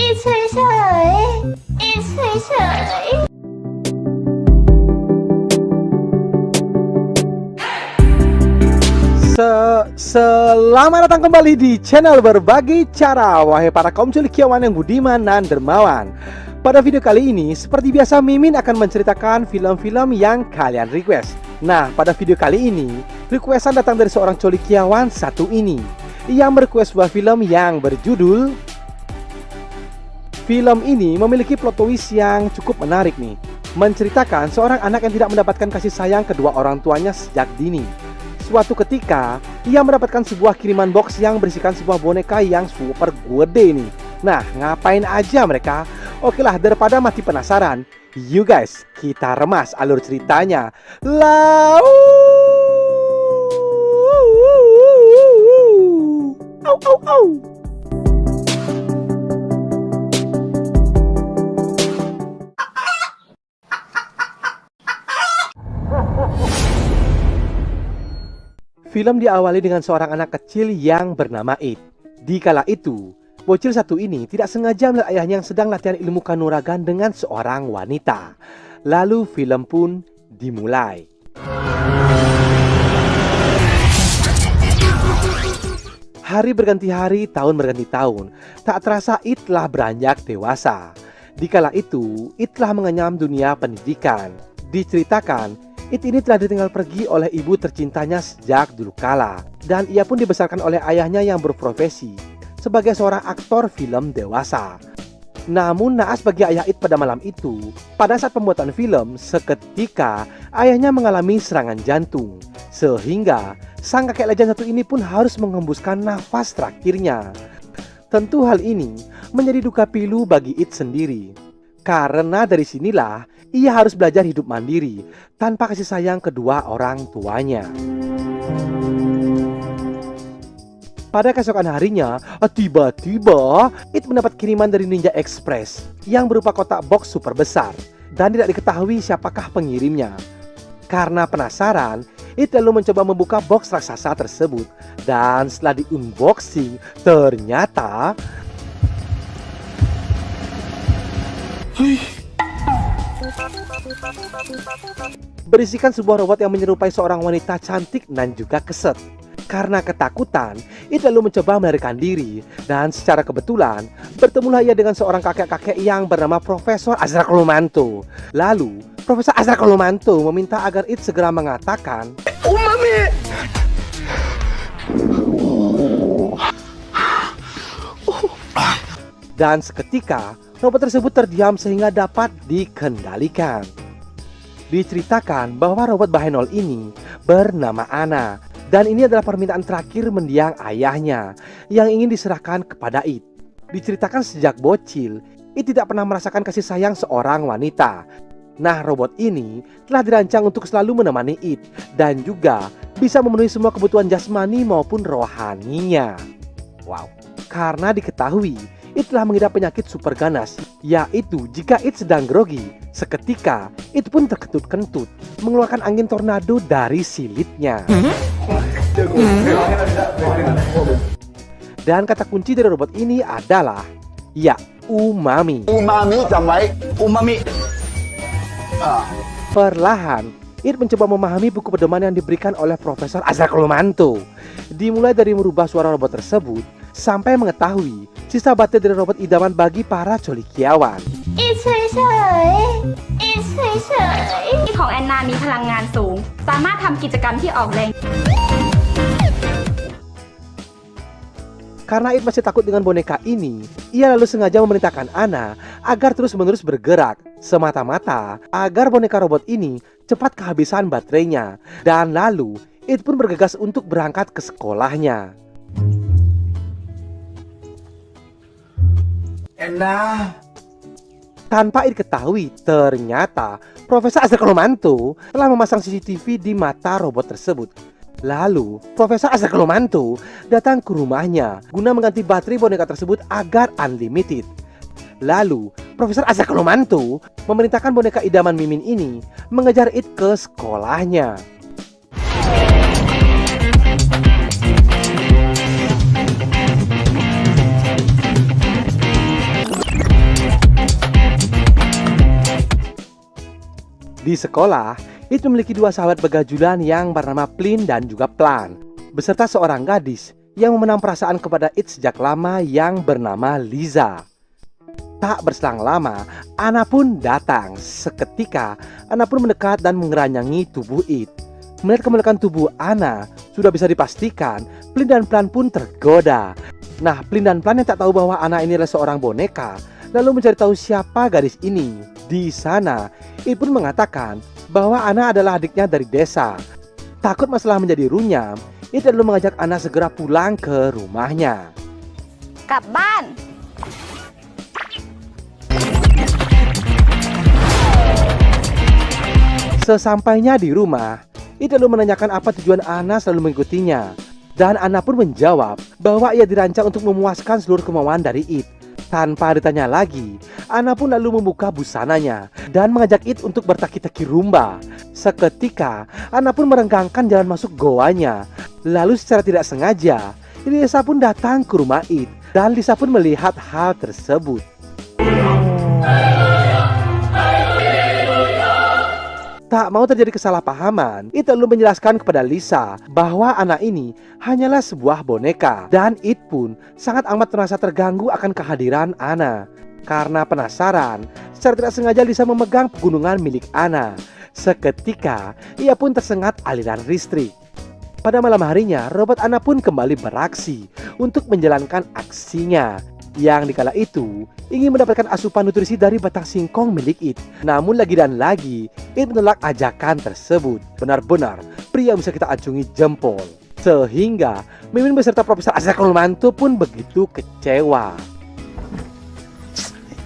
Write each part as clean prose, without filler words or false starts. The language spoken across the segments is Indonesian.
อิดเฉยๆอิดเฉยๆ Selamat datang kembali di channel Berbagi Cara, wahai para kaum cendekiawan yang budiman dan dermawan. Pada video kali ini, seperti biasa Mimin akan menceritakan film-film yang kalian request. Nah, pada video kali ini, requestan datang dari seorang cendekiawan satu ini yang merequest sebuah film yang berjudul. Film ini memiliki plot twist yang cukup menarik nih, menceritakan seorang anak yang tidak mendapatkan kasih sayang kedua orang tuanya sejak dini. Suatu ketika, ia mendapatkan sebuah kiriman box yang berisikan sebuah boneka yang super gede nih. Nah, ngapain aja mereka? Okelah, daripada mati penasaran, you guys, kita remas alur ceritanya. Lau. Au au au. Film diawali dengan seorang anak kecil yang bernama It. Di kala itu, bocil satu ini tidak sengaja melihat ayahnya yang sedang latihan ilmu kanuragan dengan seorang wanita. Lalu film pun dimulai. Hari berganti hari, tahun berganti tahun. Tak terasa It telah beranjak dewasa. Di kala itu, It telah mengenyam dunia pendidikan. Diceritakan, It ini telah ditinggal pergi oleh ibu tercintanya sejak dulu kala, dan ia pun dibesarkan oleh ayahnya yang berprofesi sebagai seorang aktor film dewasa. Namun naas bagi ayah It pada malam itu, pada saat pembuatan film, seketika ayahnya mengalami serangan jantung, sehingga sang kakek legend satu ini pun harus menghembuskan nafas terakhirnya. Tentu hal ini menjadi duka pilu bagi It sendiri, karena dari sinilah ia harus belajar hidup mandiri tanpa kasih sayang kedua orang tuanya. Pada keesokan harinya, tiba-tiba It mendapat kiriman dari Ninja Express yang berupa kotak box super besar dan tidak diketahui siapakah pengirimnya. Karena penasaran, It lalu mencoba membuka box raksasa tersebut, dan setelah di-unboxing ternyata berisikan sebuah robot yang menyerupai seorang wanita cantik dan juga keset. Karena ketakutan, It lalu mencoba melarikan diri, dan secara kebetulan bertemulah ia dengan seorang kakek-kakek yang bernama Profesor Azra Kolomanto. Lalu Profesor Azra Kolomanto meminta agar It segera mengatakan "Umami!" Dan seketika robot tersebut terdiam sehingga dapat dikendalikan. Diceritakan bahwa robot Bahenol ini bernama Ana, dan ini adalah permintaan terakhir mendiang ayahnya yang ingin diserahkan kepada It. Diceritakan sejak bocil, It tidak pernah merasakan kasih sayang seorang wanita. Nah, robot ini telah dirancang untuk selalu menemani It dan juga bisa memenuhi semua kebutuhan jasmani maupun rohaninya. Wow, karena diketahui It telah mengidap penyakit super ganas, yaitu jika It sedang grogi, seketika It pun terkentut-kentut mengeluarkan angin tornado dari silitnya. Dan kata kunci dari robot ini adalah ya, umami. Umami, sampai umami. Perlahan, It mencoba memahami buku pedoman yang diberikan oleh Profesor Azra Kolomanto. Dimulai dari merubah suara robot tersebut sampai mengetahui sisa baterai dari robot idaman bagi para colikiawan. อิดเฉยๆอิดเฉยๆ ของแอนนามีพลังงานสูงสามารถทำกิจกรรมที่ออกแรง Karena It masih takut dengan boneka ini, ia lalu sengaja memerintahkan Ana agar terus-menerus bergerak, semata-mata agar boneka robot ini cepat kehabisan baterainya. Dan lalu It pun bergegas untuk berangkat ke sekolahnya. Enak. Tanpa It ketahui, ternyata Profesor Azra Kolomanto telah memasang CCTV di mata robot tersebut. Lalu, Profesor Azra Kolomanto datang ke rumahnya guna mengganti baterai boneka tersebut agar unlimited. Lalu, Profesor Azra Kolomanto memerintahkan boneka idaman Mimin ini mengejar It ke sekolahnya. Di sekolah, It memiliki dua sahabat begajulan yang bernama Plin dan juga Plan, beserta seorang gadis yang memenang perasaan kepada It sejak lama yang bernama Liza. Tak berselang lama, Anna pun datang. Seketika, Anna pun mendekat dan mengeranyangi tubuh It. Melihat kemelekan tubuh Anna, sudah bisa dipastikan Plin dan Plan pun tergoda. Nah, Plin dan Plan yang tak tahu bahwa Anna ini adalah seorang boneka, lalu mencari tahu siapa gadis ini. Di sana, It pun mengatakan bahwa Anna adalah adiknya dari desa. Takut masalah menjadi runyam, It lalu mengajak Anna segera pulang ke rumahnya. กลับบ้าน Sesampainya di rumah, It lalu menanyakan apa tujuan Anna selalu mengikutinya. Dan Anna pun menjawab bahwa ia dirancang untuk memuaskan seluruh kemauan dari It. Tanpa ditanya lagi, Anna pun lalu membuka busananya dan mengajak It untuk bertaki-taki rumba. Seketika, Anna pun merenggangkan jalan masuk goanya. Lalu secara tidak sengaja, Lisa pun datang ke rumah It dan Lisa pun melihat hal tersebut. Tak mau terjadi kesalahpahaman, It lalu menjelaskan kepada Lisa bahwa Anna ini hanyalah sebuah boneka. Dan It pun sangat amat merasa terganggu akan kehadiran Anna. Karena penasaran, secara tidak sengaja Lisa memegang pegunungan milik Anna. Seketika, ia pun tersengat aliran listrik. Pada malam harinya, robot Anna pun kembali beraksi untuk menjalankan aksinya. Yang dikala itu ingin mendapatkan asupan nutrisi dari batang singkong milik It. Namun lagi dan lagi, It menolak ajakan tersebut. Benar-benar pria bisa kita acungi jempol. Sehingga Mimin beserta Profesor Azra Mantu pun begitu kecewa.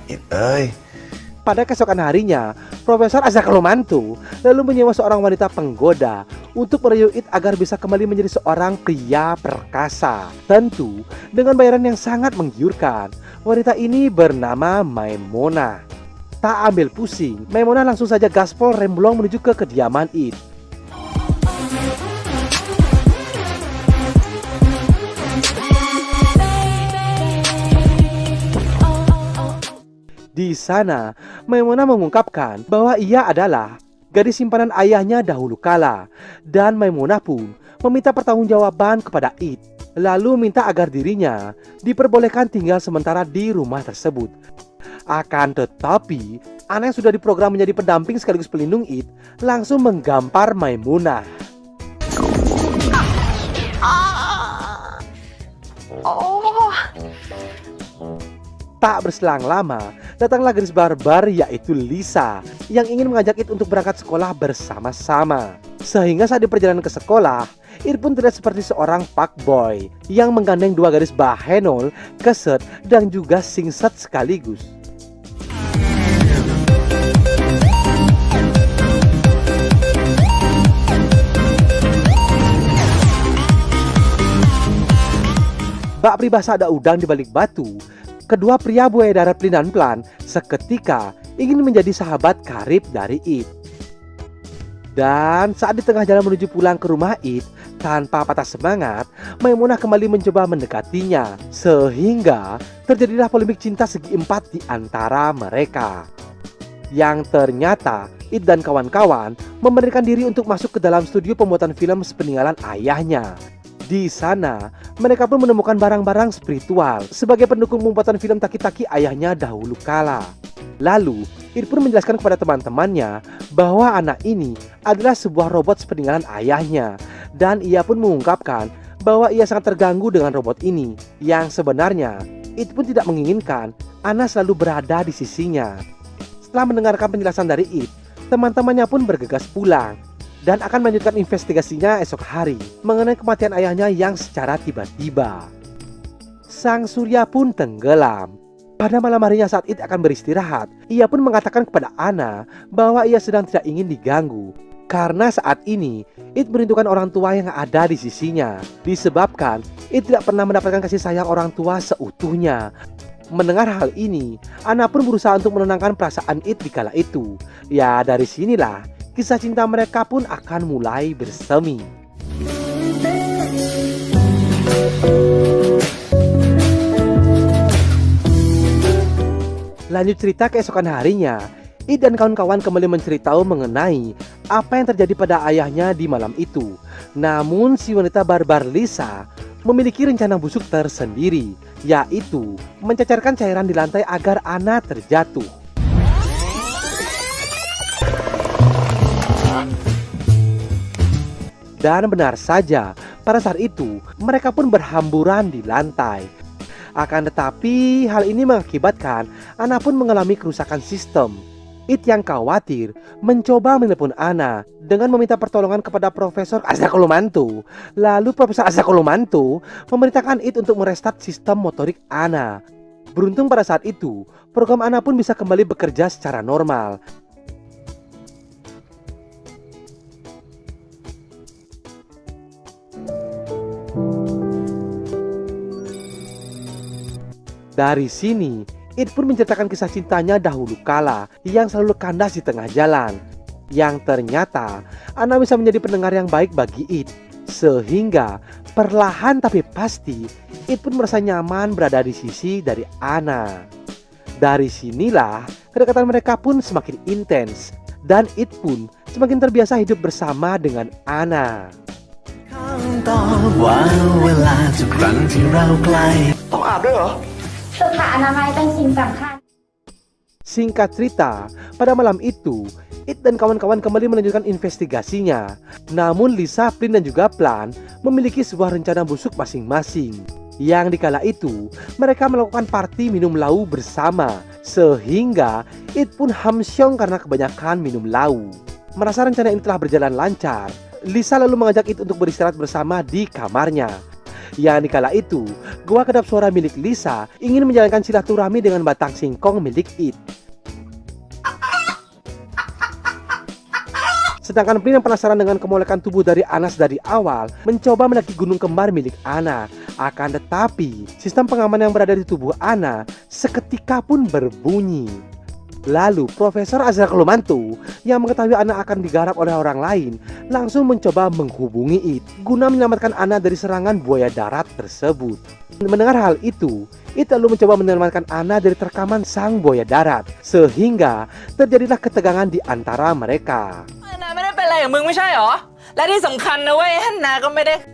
It ơi. Pada keesokan harinya, Profesor Azra Mantu lalu menyewa seorang wanita penggoda untuk merayu It agar bisa kembali menjadi seorang pria perkasa. Tentu dengan bayaran yang sangat menggiurkan. Wanita ini bernama Maimona. Tak ambil pusing, Maimona langsung saja gaspol remblong menuju ke kediaman It. Di sana, Maimona mengungkapkan bahwa ia adalah gadis simpanan ayahnya dahulu kala. Dan Maimona pun meminta pertanggungjawaban kepada It. Lalu minta agar dirinya diperbolehkan tinggal sementara di rumah tersebut. Akan tetapi, Anna yang sudah diprogram menjadi pendamping sekaligus pelindung It langsung menggampar Maimuna. Tak berselang lama, datanglah gadis barbar yaitu Lisa yang ingin mengajak It untuk berangkat sekolah bersama-sama. Sehingga saat di perjalanan ke sekolah, It pun terlihat seperti seorang fuckboy yang menggandeng dua gadis bahenol, keset, dan juga singset sekaligus. Bak pribahasa ada udang di balik batu. Kedua pria buaya darat Plin dan Plan seketika ingin menjadi sahabat karib dari It. Dan saat di tengah jalan menuju pulang ke rumah It, tanpa patah semangat, Maimunah kembali mencoba mendekatinya. Sehingga terjadilah polemik cinta segi empat di antara mereka. Yang ternyata It dan kawan-kawan memberikan diri untuk masuk ke dalam studio pembuatan film sepeninggalan ayahnya. Di sana, mereka pun menemukan barang-barang spiritual sebagai pendukung pembuatan film Taki-Taki ayahnya dahulu kala. Lalu, It pun menjelaskan kepada teman-temannya bahwa anak ini adalah sebuah robot sepeninggalan ayahnya. Dan ia pun mengungkapkan bahwa ia sangat terganggu dengan robot ini. Yang sebenarnya, It pun tidak menginginkan Anna selalu berada di sisinya. Setelah mendengarkan penjelasan dari It, teman-temannya pun bergegas pulang dan akan melanjutkan investigasinya esok hari mengenai kematian ayahnya yang secara tiba-tiba. Sang surya pun tenggelam. Pada malam harinya saat It akan beristirahat, ia pun mengatakan kepada Anna bahwa ia sedang tidak ingin diganggu. Karena saat ini, It merindukan orang tua yang ada di sisinya. Disebabkan, It tidak pernah mendapatkan kasih sayang orang tua seutuhnya. Mendengar hal ini, Anna pun berusaha untuk menenangkan perasaan It di kala itu. Ya, dari sinilah kisah cinta mereka pun akan mulai bersemi. Lanjut cerita keesokan harinya, It dan kawan-kawan kembali menceritakan mengenai apa yang terjadi pada ayahnya di malam itu. Namun si wanita barbar Lisa memiliki rencana busuk tersendiri, yaitu mencacarkan cairan di lantai agar Anna terjatuh. Dan benar saja, pada saat itu mereka pun berhamburan di lantai. Akan tetapi hal ini mengakibatkan Anna pun mengalami kerusakan sistem. It yang khawatir mencoba menelpon Anna dengan meminta pertolongan kepada Profesor Azakolomanto. Lalu Profesor Azakolomanto memerintahkan It untuk merestart sistem motorik Anna. Beruntung pada saat itu program Anna pun bisa kembali bekerja secara normal. Dari sini, It pun menceritakan kisah cintanya dahulu kala yang selalu kandas di tengah jalan. Yang ternyata, Anna bisa menjadi pendengar yang baik bagi It. Sehingga, perlahan tapi pasti, It pun merasa nyaman berada di sisi dari Anna. Dari sinilah, kedekatan mereka pun semakin intens. Dan It pun semakin terbiasa hidup bersama dengan Anna. Tao aapด้วยเหรอ สุขอนามัยเป็นสิ่งสำคัญ Singkat cerita, pada malam itu, It dan kawan-kawan kembali melanjutkan investigasinya. Namun Lisa, Flynn dan juga Plan memiliki sebuah rencana busuk masing-masing. Yang dikala itu, mereka melakukan party minum lau bersama. Sehingga It pun hamsyong karena kebanyakan minum lau. Merasa rencana ini telah berjalan lancar, Lisa lalu mengajak It untuk beristirahat bersama di kamarnya. Yang dikala itu, gua kedap suara milik Lisa ingin menjalankan silaturahmi dengan batang singkong milik It. Sedangkan Flynn yang penasaran dengan kemolekan tubuh dari Anna dari awal, mencoba mendaki gunung kembar milik Anna. Akan tetapi, sistem pengaman yang berada di tubuh Anna seketika pun berbunyi. Lalu Profesor Azakolomanto yang mengetahui Anna akan digarap oleh orang lain langsung mencoba menghubungi It guna menyelamatkan Anna dari serangan buaya darat tersebut. Mendengar hal itu, It lalu mencoba menyelamatkan Anna dari terkaman sang buaya darat, sehingga terjadilah ketegangan di antara mereka.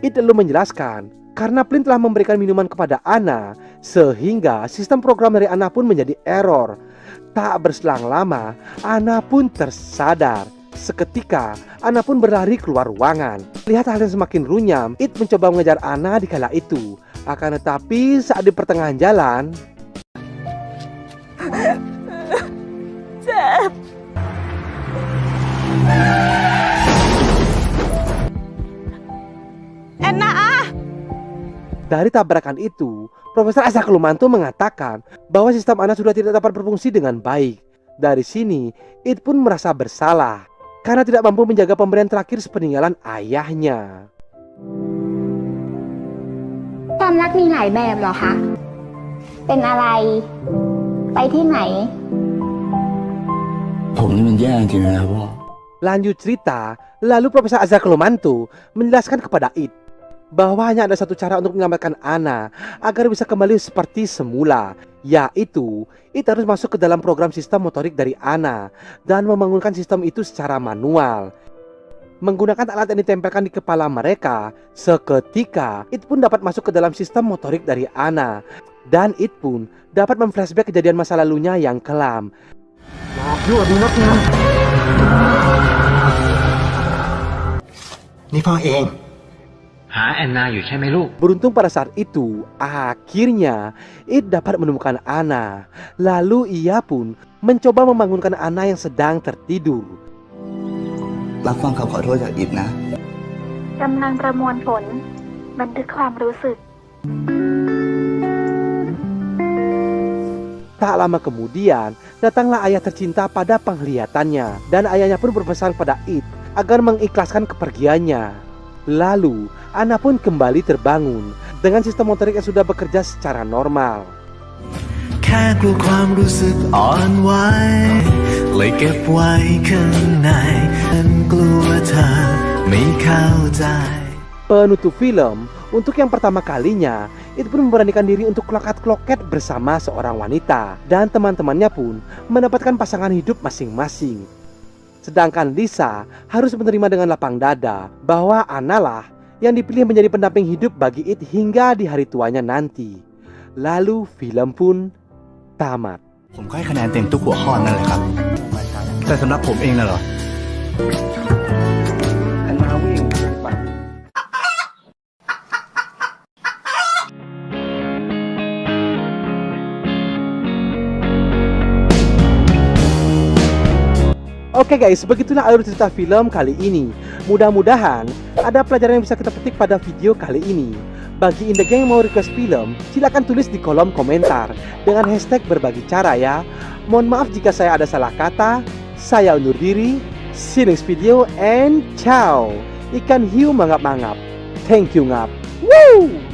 It lalu menjelaskan karena Flynn telah memberikan minuman kepada Anna, sehingga sistem program dari Anna pun menjadi error. Tak berselang lama, Anna pun tersadar. Seketika, Anna pun berlari keluar ruangan. Lihat hal yang semakin runyam, It mencoba mengejar Anna di kala itu. Akan tetapi saat di pertengahan jalan, dari tabrakan itu, Profesor Azakolomanto mengatakan bahwa sistem Anna sudah tidak dapat berfungsi dengan baik. Dari sini, It pun merasa bersalah karena tidak mampu menjaga pemberian terakhir sepeninggalan ayahnya. ความรักมีหลายแบบเหรอคะ เป็นอะไร ไปที่ไหน ผมนี่มันแย่จริงๆนะครับพ่อ Lanjut cerita, lalu Profesor Azakolomanto menjelaskan kepada It bahwa hanya ada satu cara untuk menyelamatkan Anna agar bisa kembali seperti semula, yaitu It harus masuk ke dalam program sistem motorik dari Anna dan membangunkan sistem itu secara manual. Menggunakan alat yang ditempelkan di kepala mereka, seketika It pun dapat masuk ke dalam sistem motorik dari Anna, dan It pun dapat memflashback kejadian masa lalunya yang kelam. Iniพ่อเอง Beruntung pada saat itu, akhirnya It dapat menemukan Anna. Lalu ia pun mencoba membangunkan Anna yang sedang tertidur. รับฟังคำขอโทษจากอิดนะ กำลังประมวลผล บันทึกความรู้สึก Tak lama kemudian, datanglah ayah tercinta pada penglihatannya. Dan ayahnya pun berpesan pada It agar mengikhlaskan kepergiannya. Lalu, Anna pun kembali terbangun dengan sistem motorik yang sudah bekerja secara normal. Penutup film, untuk yang pertama kalinya, It pun memberanikan diri untuk kloket-kloket bersama seorang wanita. Dan teman-temannya pun mendapatkan pasangan hidup masing-masing. Sedangkan Lisa harus menerima dengan lapang dada bahwa Anna lah yang dipilih menjadi pendamping hidup bagi It hingga di hari tuanya nanti. Lalu film pun tamat. ผมก็ให้คะแนนเต็มทุกหัวข้อนั่นแหละครับ แต่สำหรับผมเองน่ะเหรอ Oke guys, begitulah alur cerita film kali ini. Mudah-mudahan ada pelajaran yang bisa kita petik pada video kali ini. Bagi Indah Gang yang mau request film, silakan tulis di kolom komentar dengan hashtag berbagi cara ya. Mohon maaf jika saya ada salah kata. Saya undur diri. See you next video and ciao. Ikan hiu mangap-mangap. Thank you ngap. Woo!